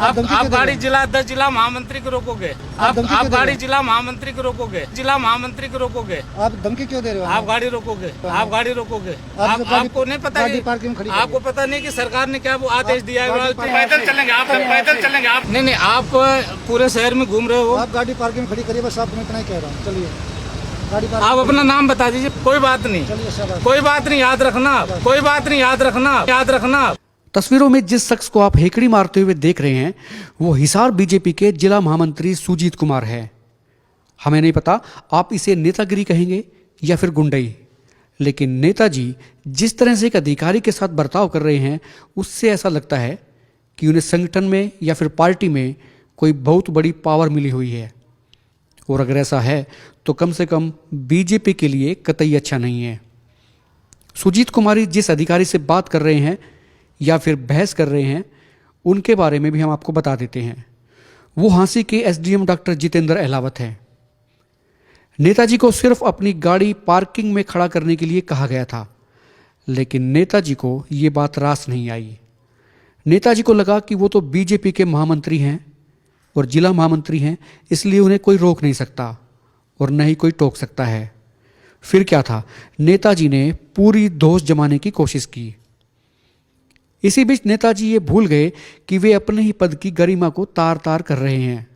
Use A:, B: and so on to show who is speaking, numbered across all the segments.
A: आप गाड़ी जिला 10 जिला महामंत्री को रोकोगे। आप गाड़ी जिला महामंत्री को रोकोगे, जिला महामंत्री को रोकोगे।
B: आप धमकी क्यों दे रहे हो?
A: आप गाड़ी रोकोगे, आप गाड़ी रोकोगे। आपको नहीं पता, आपको पता नहीं कि सरकार ने क्या वो आदेश दिया है? पैदल चलेंगे आप, पैदल चलेंगे आप। नहीं, आप पूरे शहर में घूम रहे हो।
B: आप गाड़ी पार्किंग खड़ी करिए, बस आपको इतना ही कह रहा हूँ। चलिए
A: आप अपना नाम बता दीजिए। कोई बात नहीं, कोई बात नहीं, याद रखना, कोई बात नहीं, याद रखना, याद रखना।
C: तस्वीरों में जिस शख्स को आप हेकड़ी मारते हुए देख रहे हैं वो हिसार बीजेपी के जिला महामंत्री सुजीत कुमार है। हमें नहीं पता आप इसे नेतागिरी कहेंगे या फिर गुंडई, लेकिन नेताजी जिस तरह से एक अधिकारी के साथ बर्ताव कर रहे हैं उससे ऐसा लगता है कि उन्हें संगठन में या फिर पार्टी में कोई बहुत बड़ी पावर मिली हुई है। और अगर ऐसा है तो कम से कम बीजेपी के लिए कतई अच्छा नहीं है। सुजीत कुमारी जिस अधिकारी से बात कर रहे हैं या फिर बहस कर रहे हैं उनके बारे में भी हम आपको बता देते हैं। वो हांसी के एसडीएम डॉक्टर जितेंद्र अहलावत हैं। नेताजी को सिर्फ अपनी गाड़ी पार्किंग में खड़ा करने के लिए कहा गया था, लेकिन नेताजी को ये बात रास नहीं आई। नेताजी को लगा कि वो तो बीजेपी के महामंत्री हैं और जिला महामंत्री हैं, इसलिए उन्हें कोई रोक नहीं सकता और न ही कोई टोक सकता है। फिर क्या था, नेताजी ने पूरी दोष जमाने की कोशिश की। इसी बीच नेताजी ये भूल गए कि वे अपने ही पद की गरिमा को तार तार कर रहे हैं।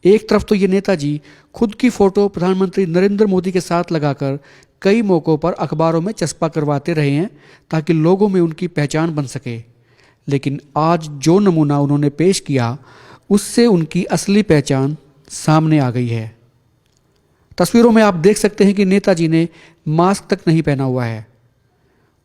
C: एक तरफ तो ये नेताजी खुद की फोटो प्रधानमंत्री नरेंद्र मोदी के साथ लगाकर कई मौक़ों पर अखबारों में चस्पा करवाते रहे हैं ताकि लोगों में उनकी पहचान बन सके, लेकिन आज जो नमूना उन्होंने पेश किया उससे उनकी असली पहचान सामने आ गई है। तस्वीरों में आप देख सकते हैं कि नेताजी ने मास्क तक नहीं पहना हुआ है।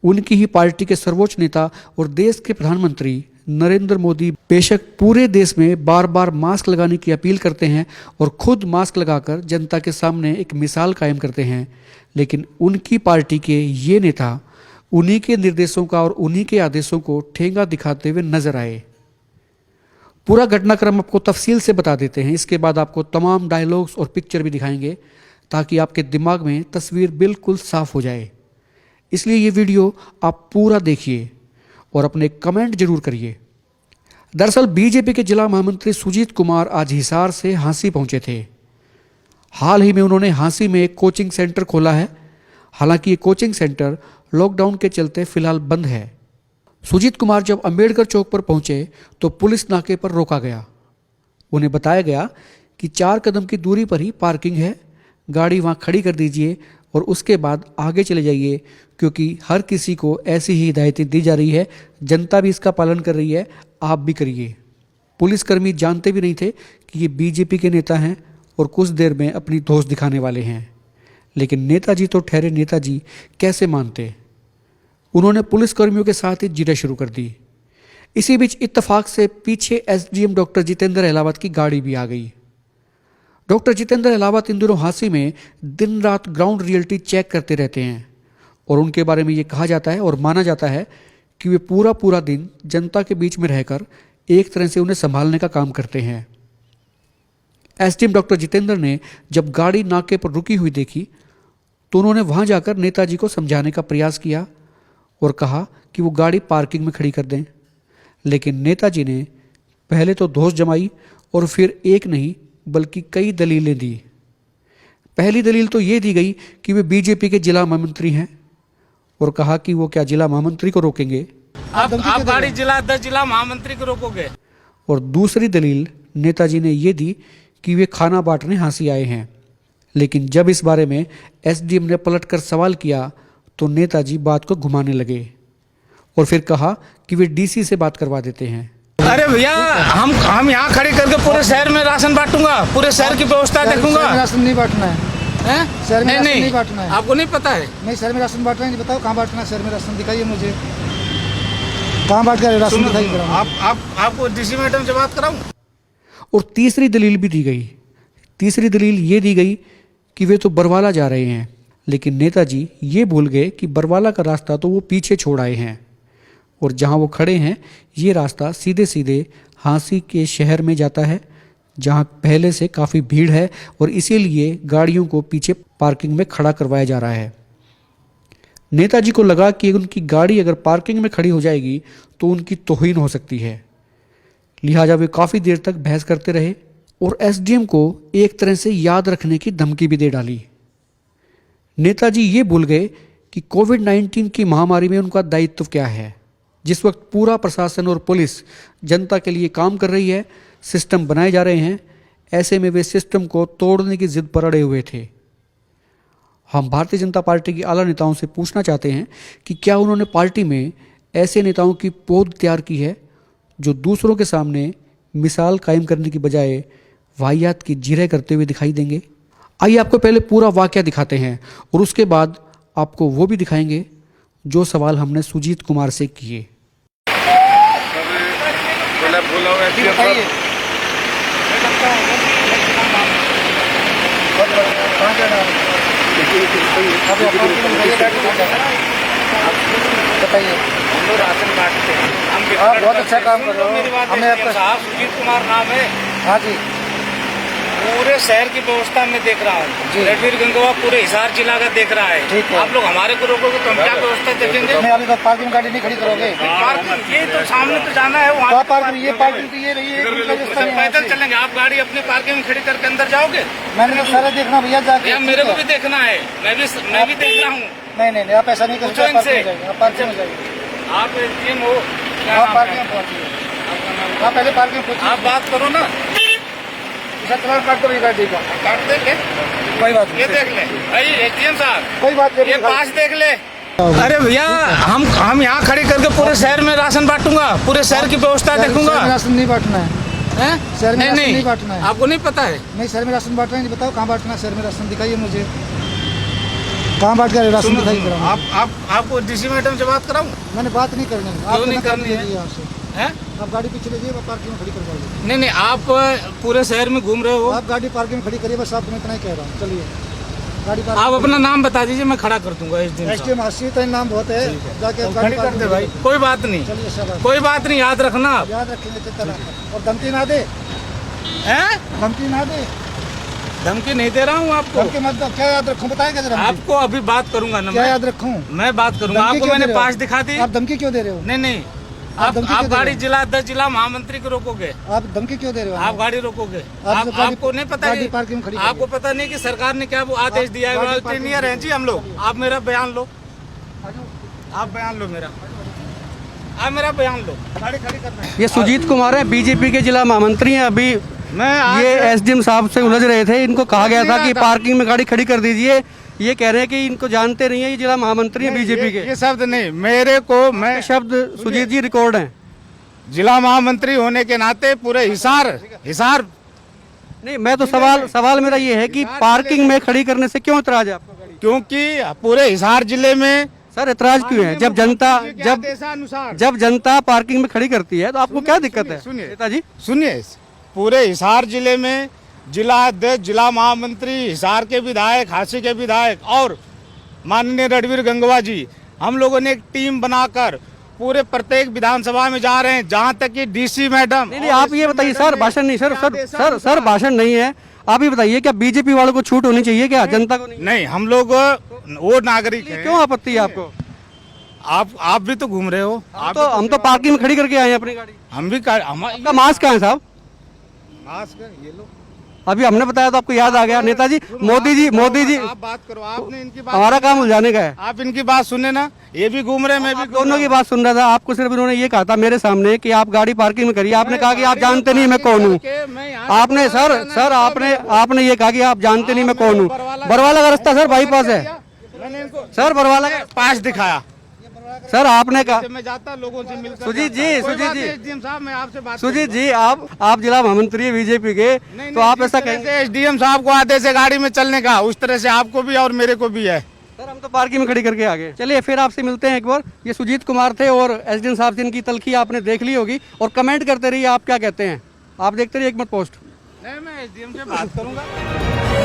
C: उनकी ही पार्टी के सर्वोच्च नेता और देश के प्रधानमंत्री नरेंद्र मोदी बेशक पूरे देश में बार बार मास्क लगाने की अपील करते हैं और खुद मास्क लगाकर जनता के सामने एक मिसाल कायम करते हैं, लेकिन उनकी पार्टी के ये नेता उन्हीं के निर्देशों का और उन्हीं के आदेशों को ठेंगा दिखाते हुए नजर आए। पूरा घटनाक्रम आपको तफसील से बता देते हैं, इसके बाद आपको तमाम डायलॉग्स और पिक्चर भी दिखाएंगे ताकि आपके दिमाग में तस्वीर बिल्कुल साफ हो जाए। इसलिए ये वीडियो आप पूरा देखिए और अपने कमेंट जरूर करिए। दरअसल बीजेपी के जिला महामंत्री सुजीत कुमार आज हिसार से हांसी पहुंचे थे। हाल ही में उन्होंने हांसी में एक कोचिंग सेंटर खोला है। हालांकि ये कोचिंग सेंटर लॉकडाउन के चलते फिलहाल बंद है। सुजीत कुमार जब अंबेडकर चौक पर पहुंचे तो पुलिस नाके पर रोका गया। उन्हें बताया गया कि 4 कदम की दूरी पर ही पार्किंग है, गाड़ी वहां खड़ी कर दीजिए और उसके बाद आगे चले जाइए, क्योंकि हर किसी को ऐसी ही हिदायतें दी जा रही है। जनता भी इसका पालन कर रही है, आप भी करिए। पुलिसकर्मी जानते भी नहीं थे कि ये बीजेपी के नेता हैं और कुछ देर में अपनी दोष दिखाने वाले हैं, लेकिन नेताजी तो ठहरे नेताजी, कैसे मानते। उन्होंने पुलिसकर्मियों के साथ ही जीना शुरू कर दी। इसी बीच इत्तेफाक से पीछे एसडीएम डॉक्टर जितेंद्र अहलावत की गाड़ी भी आ गई। डॉक्टर जितेंद्र अहलावत इन दिनों हांसी में दिन रात ग्राउंड रियलिटी चेक करते रहते हैं और उनके बारे में ये कहा जाता है और माना जाता है कि वे पूरा दिन जनता के बीच में रहकर एक तरह से उन्हें संभालने का काम करते हैं। एसडीएम डॉक्टर जितेंद्र ने जब गाड़ी नाके पर रुकी हुई देखी तो उन्होंने वहां जाकर नेताजी को समझाने का प्रयास किया और कहा कि वो गाड़ी पार्किंग में खड़ी कर दें, लेकिन नेताजी ने पहले तो दोष जमाई और फिर एक नहीं बल्कि कई दलीलें दी। पहली दलील तो ये दी गई कि वे बीजेपी के जिला महामंत्री हैं और कहा कि वो क्या जिला महामंत्री को रोकेंगे।
A: आप गाड़ी जिला 10 जिला महामंत्री को रोकोगे।
C: और दूसरी दलील नेताजी ने ये दी कि वे खाना बांटने हांसी आए हैं, लेकिन जब इस बारे में एसडीएम ने पलटकर सवाल किया तो नेताजी बात को घुमाने लगे और फिर कहा कि वे डीसी से बात करवा देते हैं।
A: अरे भैया, हम यहाँ खड़े करके पूरे शहर में राशन बांटूंगा, पूरे शहर की व्यवस्था देखूंगा।
B: राशन नहीं बांटना है, शहर में राशन नहीं बांटना है।
A: आपको नहीं पता है?
B: नहीं, शहर में राशन बांटना है। नहीं बताओ कहाँ बांटना है शहर में राशन, दिखाइए मुझे कहाँ बांट कर राशन दिखाइए।
A: आपको डीसी मैडम से बात कराऊं।
C: और तीसरी दलील भी दी गई। तीसरी दलील ये दी गई कि वे तो बरवाला जा रहे हैं, लेकिन नेताजी ये भूल गए कि बरवाला का रास्ता तो वो पीछे छोड़ आए हैं और जहां वो खड़े हैं ये रास्ता सीधे सीधे हांसी के शहर में जाता है, जहां पहले से काफ़ी भीड़ है और इसीलिए गाड़ियों को पीछे पार्किंग में खड़ा करवाया जा रहा है। नेताजी को लगा कि उनकी गाड़ी अगर पार्किंग में खड़ी हो जाएगी तो उनकी तौहीन हो सकती है, लिहाजा वे काफ़ी देर तक बहस करते रहे और एसडीएम को एक तरह से याद रखने की धमकी भी दे डाली। नेताजी ये भूल गए कि कोविड-19 की महामारी में उनका दायित्व क्या है। जिस वक्त पूरा प्रशासन और पुलिस जनता के लिए काम कर रही है, सिस्टम बनाए जा रहे हैं, ऐसे में वे सिस्टम को तोड़ने की जिद पर अड़े हुए थे। हम भारतीय जनता पार्टी के आला नेताओं से पूछना चाहते हैं कि क्या उन्होंने पार्टी में ऐसे नेताओं की पौध तैयार की है जो दूसरों के सामने मिसाल कायम करने की बजाय वाहियात की जिरह करते हुए दिखाई देंगे। आइए आपको पहले पूरा वाकया दिखाते हैं और उसके बाद आपको वो भी दिखाएंगे जो सवाल हमने सुजीत कुमार से किए।
B: बताइए।
A: हम लोग राशन बांटते हैं,
B: आप बहुत अच्छा काम कर रहे हो। हमें आपका
A: साहब सुजीत कुमार नाम है।
B: हाँ जी,
A: पूरे शहर की व्यवस्था में देख रहा हूँ।
B: जी।
A: रणवीर गंगवा पूरे हिसार जिला का देख रहा है।
B: ठीक है।
A: आप लोग हमारे को रोकोगे तो हम क्या व्यवस्था देखेंगे?
B: नहीं, अभी तो पार्किंग गाड़ी नहीं खड़ी करोगे।
A: पार्किंग ये तो सामने तो जाना है
B: क्या
A: वहाँ।
B: पार्किंग? ये पार्किंग तो ये रही है, इनका रास्ता नहीं है
A: पैदल
B: यहाँ से।
A: चलेंगे, आप गाड़ी अपनी पार्किंग में खड़ी करके अंदर जाओगे?
B: मैंने तो सारा देखना भैया जाके।
A: भैया मेरे को भी देखना है, मैं भी देख रहा हूँ।
B: नहीं, आप ऐसा नहीं कर
A: पूछो
B: सकते।
A: इनसे।
B: आप पार्किंग में जाइए।
A: आप एसडीएम हो, क्या
B: आप
A: नाम
B: पार्किंग
A: है?
B: में पहुंचिए। आप पहले पार्किंग पहुंचिए।
A: आप बात करो ना।
B: चलान काट दो गाड़ी का।
A: काट देंगे,
B: कोई बात
A: ये देख ले भाई एसडीएम साहब,
B: कोई बात नहीं।
A: ये पास देख ले। अरे भैया हम यहाँ खड़ी करके पूरे शहर में राशन बांटूंगा, पूरे शहर की व्यवस्था देखूंगा।
B: राशन नहीं बांटना है।
A: हैं?
B: शहर में राशन नहीं बांटना है।
A: आपको नहीं पता है?
B: नहीं, शहर में राशन बांटना है। बताओ कहाँ बांटना है शहर में राशन, दिखाइए मुझे। कहाँ बांट कर राशन दिखाइए।
A: आपको डीसी मैडम से बात कराऊं?
B: मैंने बात नहीं करनी है।
A: क्यों नहीं करनी है?
B: यहाँ से
A: हैं?
B: आप गाड़ी पीछे लीजिए, पार्किंग में खड़ी कर दीजिए।
A: नहीं, आप पूरे शहर में घूम रहे हो।
B: आप गाड़ी पार्किंग में खड़ी करिए, बस आपको मैं इतना ही कह रहा हूँ। चलिए गाड़ी
A: आप अपना नाम बता दीजिए, मैं खड़ा कर दूंगा इस दिन।
B: एसडीएम हासी तो नाम बहुत है, जाके आप गाड़ी
A: कर दे
B: पार्किंग
A: भाई, कोई बात नहीं,
B: चलिए शाबाश।
A: कोई बात नहीं, याद रखना आप।
B: याद रखेंगे चिंता ना करें। और धमकी ना दे,
A: हैं?
B: धमकी ना दे।
A: धमकी नहीं दे रहा हूँ आपको।
B: धमकी मत दो। क्या याद रखूं बताएंगे जरा मुझे।
A: आपको अभी बात करूंगा ना
B: क्या
A: मैं।
B: याद रखूं?
A: मैं बात करूंगा
B: धमकी
A: आपको।
B: क्यों
A: मैंने
B: दे रहे हो?
A: पास दिखा दी।
B: आप धमकी क्यों दे रहे हो?
A: नहीं,
B: आप धमकी
A: आप
B: क्यों दे
A: गाड़ी
B: रहे हो?
A: जिला 10 जिला महामंत्री को रोकोगे?
B: आप धमकी क्यों दे रहे हो?
A: आप गाड़ी रोकोगे?
B: आप गाड़ी-
A: आपको नहीं पता
B: गाड़ी
A: कि
B: पार्किंग में खड़ी
A: आपको पता नहीं कि सरकार ने क्या वो आदेश दिया
B: गाड़ी
A: है?
B: पार्किंग
A: इंजीनियर हैं जी हम लोग। आप मेरा बयान लो, आप बयान लो मेरा, आप मेरा बयान लो। गाड़ी खड़ी करना है।
C: ये सुजीत कुमार है, बीजेपी के जिला महामंत्री हैं। अभी
A: मैं
C: ये एसडीएम साहब से उलझ रहे थे। इनको कहा गया था कि पार्किंग में गाड़ी खड़ी कर दीजिए। ये कह रहे हैं कि इनको जानते नहीं है, ये जिला महामंत्री हैं बीजेपी के।
A: ये शब्द नहीं मेरे को, मैं
C: ये शब्द सुजीत जी रिकॉर्ड हैं।
A: जिला महामंत्री होने के नाते पूरे हिसार
C: नहीं, मैं तो सवाल मेरा ये है कि पार्किंग में खड़ी करने से क्यों इतराज है आपको?
A: क्योंकि पूरे हिसार जिले में
C: सर इतराज क्यों है? जब जनता पार्किंग में खड़ी करती है तो आपको क्या दिक्कत है?
A: सुनिए
C: नेताजी
A: सुनिए, पूरे हिसार जिले में जिला अध्यक्ष, जिला महामंत्री, हिसार के विधायक, हांसी के विधायक और माननीय रणवीर गंगवा जी, हम लोगों ने एक टीम बनाकर पूरे प्रत्येक विधानसभा में जा रहे हैं, जहां तक कि डीसी मैडम।
C: नहीं, आप ये बताइए सर, भाषण नहीं सर भाषण नहीं है। आप ये बताइए क्या बीजेपी वालों को छूट होनी चाहिए क्या, जनता को नहीं?
A: नहीं, हम लोग वो नागरिक हैं।
C: क्यों आपत्ति है आपको?
A: आप भी तो घूम रहे हो।
C: हम तो पार्किंग में खड़ी करके आए हैं अपनी गाड़ी।
A: हम भी
C: आपका मास्क कहाँ है साहब?
A: ये लो।
C: अभी हमने बताया तो आपको याद आ गया। नेताजी, मोदी जी
A: आप बात करो, आपने इनकी बात,
C: हमारा काम उलझाने का है।
A: आप इनकी बात सुने ना, ये भी घूम रहे हैं, मैं भी
C: दोनों की बात सुन रहा था। आपको सिर्फ इन्होंने ये कहा था मेरे सामने कि आप गाड़ी पार्किंग में करिए। आपने कहा कि आप जानते नहीं मैं कौन हूँ। आपने सर आपने ये कहा कि आप जानते नहीं मैं कौन हूँ। बरवाला का रास्ता सर बाईपास है सर, बरवाला का
A: पास दिखाया
C: सर। आपने कहा
A: मैं जाता लोगों से मिलकर।
C: सुजीत जी
A: एसडीएम साहब, मैं आपसे बात
C: सुजीत जी आप जिला महामंत्री है बीजेपी के, तो आप ऐसा कहेंगे?
A: एसडीएम साहब को आदेश है गाड़ी में चलने का, उस तरह से आपको भी और मेरे को भी है।
C: सर हम तो पार्किंग में खड़ी करके आ गए। चलिए फिर आपसे मिलते हैं एक बार। ये सुजीत कुमार थे और एसडीएम साहब से इनकी तलखी आपने देख ली होगी और कमेंट करते रहिए आप क्या कहते हैं। आप देखते रहिए एक मिनट पोस्ट।
A: नहीं, मैं एसडीएम से बात करूंगा।